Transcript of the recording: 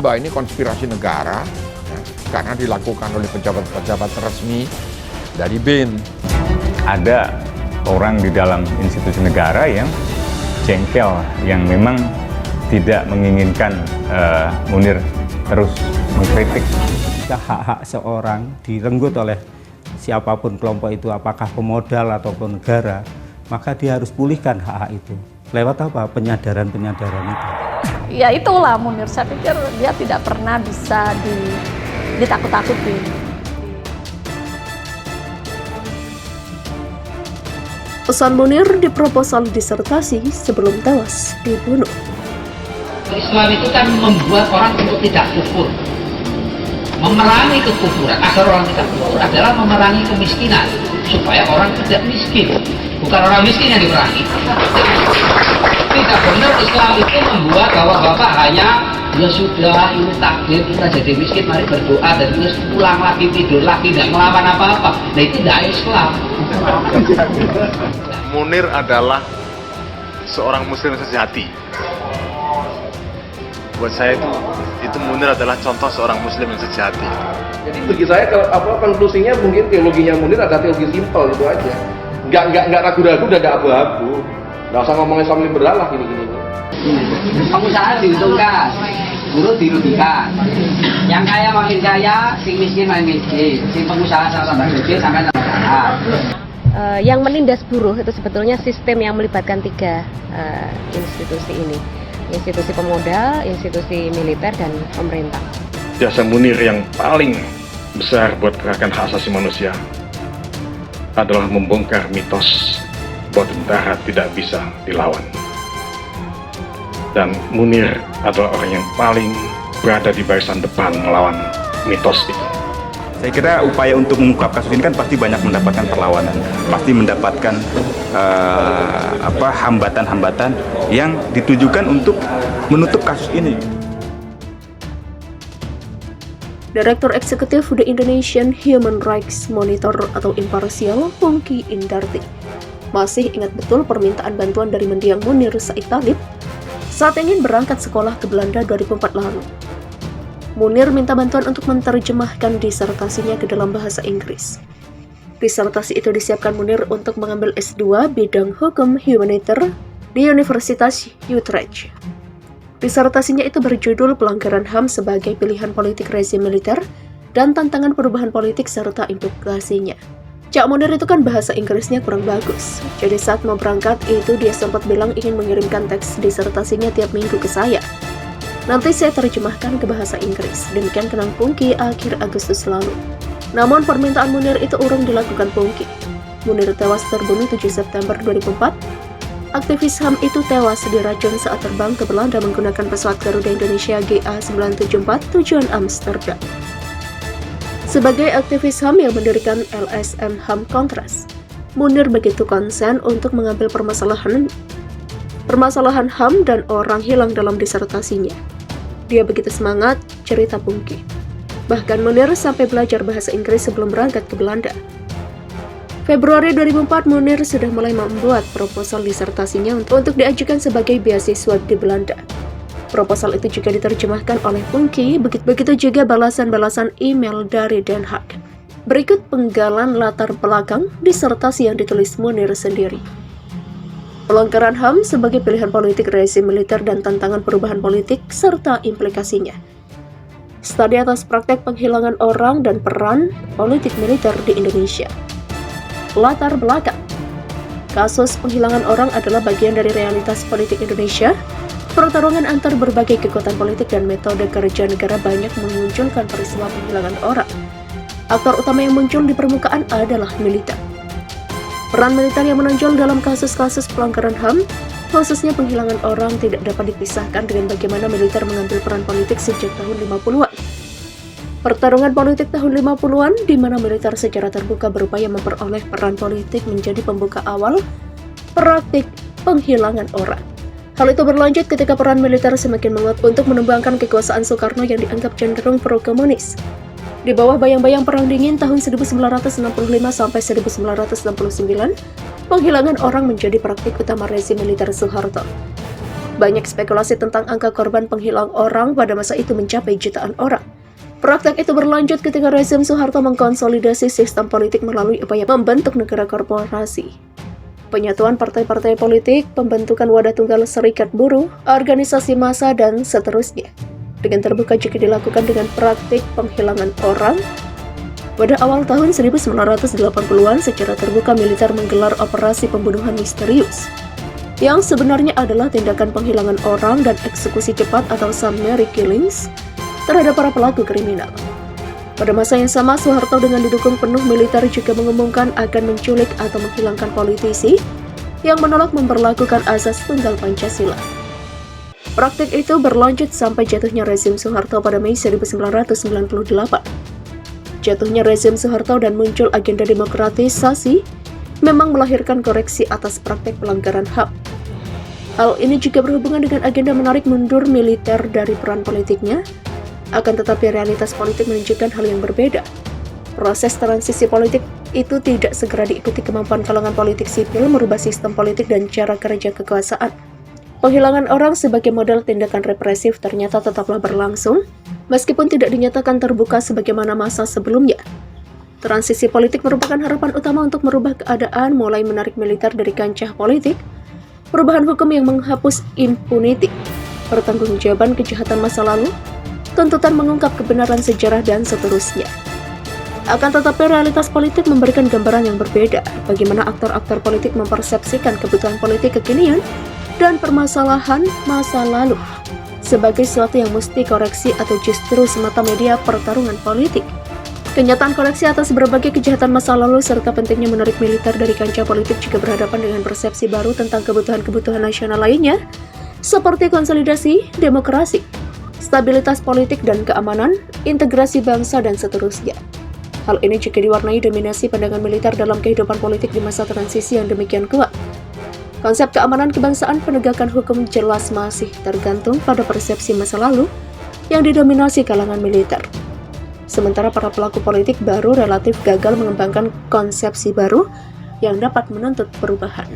Bahwa ini konspirasi negara, ya, karena dilakukan oleh pejabat-pejabat resmi dari BIN. Ada orang di dalam institusi negara yang jengkel, yang memang tidak menginginkan Munir terus mengkritik. Jika hak-hak seorang direnggut oleh siapapun kelompok itu, apakah pemodal ataupun negara, maka dia harus pulihkan hak-hak itu. Lewat apa? Penyadaran-penyadaran itu. Ya itulah Munir, saya pikir dia tidak pernah bisa ditakut-takuti. Pesan Munir di proposal disertasi sebelum tewas dibunuh. Islam itu kan membuat orang untuk tidak kufur. Memerangi kekufuran, agar orang tidak kufur adalah memerangi kemiskinan, supaya orang tidak miskin. Bukan orang miskin yang diperangi. Tidak benar Islam itu membuat bahwa Bapak hanya ya sudah ini takdir kita jadi miskin, mari berdoa dan terus pulang lagi, tidur lagi, tidak melawan apa-apa. Nah itu tidak Islam. Munir adalah seorang muslim sejati. Buat saya itu Munir adalah contoh seorang muslim yang sejati. Jadi bagi saya konklusinya mungkin teologinya Munir ada teologi simpel itu aja. Nggak ragu-ragu dan nggak abu-abu. Nggak usah ngomongin Islam liberal lah gini-gini. Pengusaha diuntungkan, buruh dirugikan. Yang kaya makin kaya, si miskin makin miskin. Si pengusaha sama-sama gede sampai sama-sama. Yang menindas buruh itu sebetulnya sistem yang melibatkan tiga institusi ini. Institusi pemodal, institusi militer, dan pemerintah. Jasa Munir yang paling besar buat gerakan hak asasi manusia adalah membongkar mitos bahwa tentara tidak bisa dilawan. Dan Munir adalah orang yang paling berada di barisan depan melawan mitos itu. Saya kira upaya untuk mengungkap kasus ini kan pasti banyak mendapatkan perlawanan, pasti mendapatkan hambatan-hambatan yang ditujukan untuk menutup kasus ini. Direktur Eksekutif The Indonesian Human Rights Monitor atau Imparsial, Pungki Indarti, masih ingat betul permintaan bantuan dari mendiang Munir Said Talib saat ingin berangkat sekolah ke Belanda 2004 lalu. Munir minta bantuan untuk menerjemahkan disertasinya ke dalam bahasa Inggris. Disertasi itu disiapkan Munir untuk mengambil S2 bidang hukum humaniter di Universitas Utrecht. Disertasinya itu berjudul Pelanggaran HAM sebagai Pilihan Politik Rezim Militer dan Tantangan Perubahan Politik serta Implikasinya. Cak Munir itu kan bahasa Inggrisnya kurang bagus, jadi saat mau berangkat itu dia sempat bilang ingin mengirimkan teks disertasinya tiap minggu ke saya. Nanti saya terjemahkan ke bahasa Inggris, demikian kenang Pungki akhir Agustus lalu. Namun permintaan Munir itu urung dilakukan Pungki. Munir tewas terbunuh 7 September 2004. Aktivis HAM itu tewas diracun saat terbang ke Belanda menggunakan pesawat Garuda Indonesia GA974 tujuan Amsterdam. Sebagai aktivis HAM yang mendirikan LSM HAM Kontras, Munir begitu konsen untuk mengambil permasalahan HAM dan orang hilang dalam disertasinya. Dia begitu semangat, cerita Pungki. Bahkan Munir sampai belajar bahasa Inggris sebelum berangkat ke Belanda. Februari 2004, Munir sudah mulai membuat proposal disertasinya untuk diajukan sebagai beasiswa di Belanda. Proposal itu juga diterjemahkan oleh Pungki, begitu juga balasan-balasan email dari Den Haag. Berikut penggalan latar belakang disertasi yang ditulis Munir sendiri. Pelanggaran HAM sebagai pilihan politik rezim militer dan tantangan perubahan politik serta implikasinya. Studi atas praktek penghilangan orang dan peran politik militer di Indonesia. Latar belakang. Kasus penghilangan orang adalah bagian dari realitas politik Indonesia. Pertarungan antar berbagai kekuatan politik dan metode kerja negara banyak memunculkan peristiwa penghilangan orang. Aktor utama yang muncul di permukaan adalah militer. Peran militer yang menonjol dalam kasus-kasus pelanggaran HAM, khususnya penghilangan orang, tidak dapat dipisahkan dengan bagaimana militer mengambil peran politik sejak tahun 50-an. Pertarungan politik tahun 50-an, di mana militer secara terbuka berupaya memperoleh peran politik menjadi pembuka awal praktik penghilangan orang. Hal itu berlanjut ketika peran militer semakin menguat untuk menumbangkan kekuasaan Soekarno yang dianggap cenderung pro-komunis. Di bawah bayang-bayang Perang Dingin tahun 1965 sampai 1969, penghilangan orang menjadi praktik utama rezim militer Soeharto. Banyak spekulasi tentang angka korban penghilang orang pada masa itu mencapai jutaan orang. Praktek itu berlanjut ketika rezim Soeharto mengkonsolidasi sistem politik melalui upaya membentuk negara korporasi. Penyatuan partai-partai politik, pembentukan wadah tunggal serikat buruh, organisasi massa, dan seterusnya. Dengan terbuka jika dilakukan dengan praktik penghilangan orang, pada awal tahun 1980-an secara terbuka militer menggelar operasi pembunuhan misterius, yang sebenarnya adalah tindakan penghilangan orang dan eksekusi cepat atau summary killings terhadap para pelaku kriminal. Pada masa yang sama, Soeharto dengan didukung penuh militer juga mengumumkan akan menculik atau menghilangkan politisi yang menolak memperlakukan asas tunggal Pancasila. Praktik itu berlanjut sampai jatuhnya rezim Soeharto pada Mei 1998. Jatuhnya rezim Soeharto dan muncul agenda demokratisasi memang melahirkan koreksi atas praktik pelanggaran HAM. Hal ini juga berhubungan dengan agenda menarik mundur militer dari peran politiknya. Akan tetapi realitas politik menunjukkan hal yang berbeda. Proses transisi politik itu tidak segera diikuti kemampuan kalangan politik sipil merubah sistem politik dan cara kerja kekuasaan. Penghilangan orang sebagai model tindakan represif ternyata tetaplah berlangsung, meskipun tidak dinyatakan terbuka sebagaimana masa sebelumnya. Transisi politik merupakan harapan utama untuk merubah keadaan, mulai menarik militer dari kancah politik, perubahan hukum yang menghapus impunity, pertanggungjawaban kejahatan masa lalu, tuntutan mengungkap kebenaran sejarah, dan seterusnya. Akan tetapi realitas politik memberikan gambaran yang berbeda, bagaimana aktor-aktor politik mempersepsikan kebutuhan politik kekinian dan permasalahan masa lalu sebagai sesuatu yang mesti koreksi atau justru semata media pertarungan politik. Kenyataan koreksi atas berbagai kejahatan masa lalu serta pentingnya menarik militer dari kancah politik juga berhadapan dengan persepsi baru tentang kebutuhan-kebutuhan nasional lainnya, seperti konsolidasi, demokrasi, stabilitas politik dan keamanan, integrasi bangsa, dan seterusnya. Hal ini juga diwarnai dominasi pandangan militer dalam kehidupan politik di masa transisi yang demikian kuat. Konsep keamanan kebangsaan penegakan hukum jelas masih tergantung pada persepsi masa lalu yang didominasi kalangan militer. Sementara para pelaku politik baru relatif gagal mengembangkan konsepsi baru yang dapat menuntut perubahan.